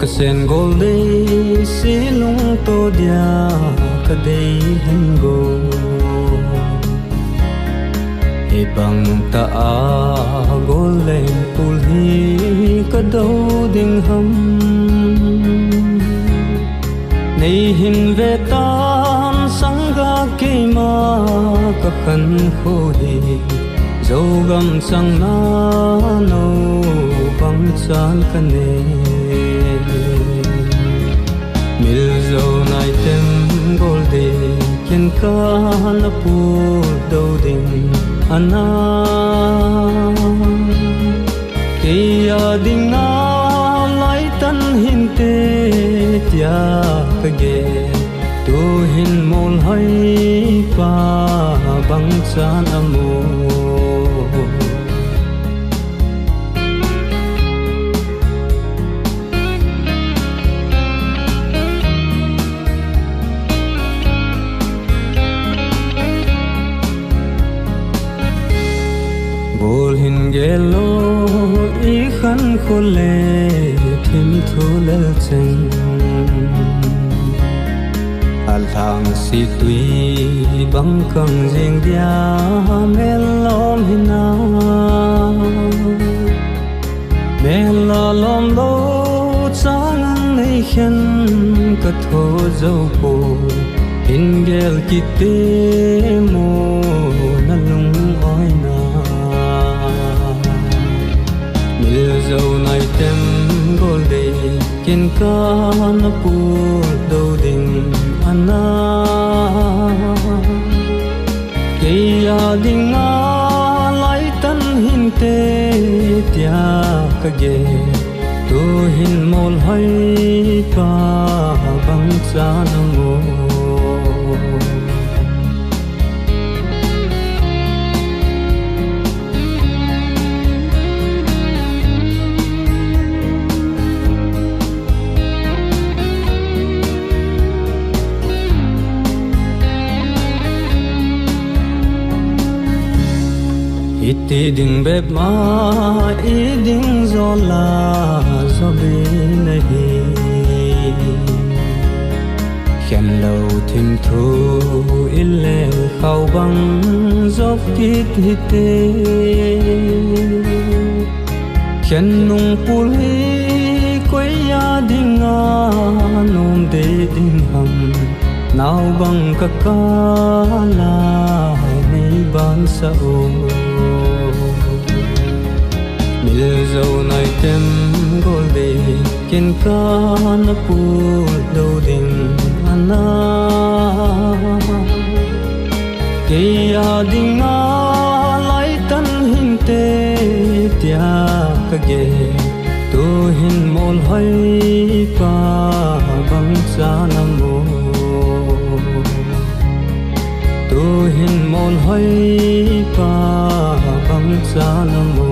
Kasen golde silung to dia kadei hengo Ibang ta golden pulhi kadau ding ham Nei hin ve tan sanga keima ka khan khodi Zogam sang na no bang chan kane Mil zo nai tem golde ken ka na pu do ding ana Kaya ding na lai tan hin te tia kage Tu hin mol hai pa bang chan amo Bol hin gelo I khan khole thim thule cheng Al thang si tui bang kang jeng dia melom hina Mela lom lo chang nei khen ka tho zo po hin gel kite mo na lung oi na Dâu này tem golde kin ka na pu do ding ana Kaya ding a lai tan hin te tia kage Tu hin mol hai pa bang chan mo Iti ding beb ma I ding zola zobi nahi Khen lâu thim thu ille khao bang zop kit hite Khen nung pul hi quay ya ding a nom de ding ham Nào bang ka ka la nei ban sa o Mil zo nai tem golde ken ka na pu do ding ana Kaya ding a lai tan hin te tia kage Tu hin mol hai pa bang chan mo Tu hin mol hai pa bang chan mo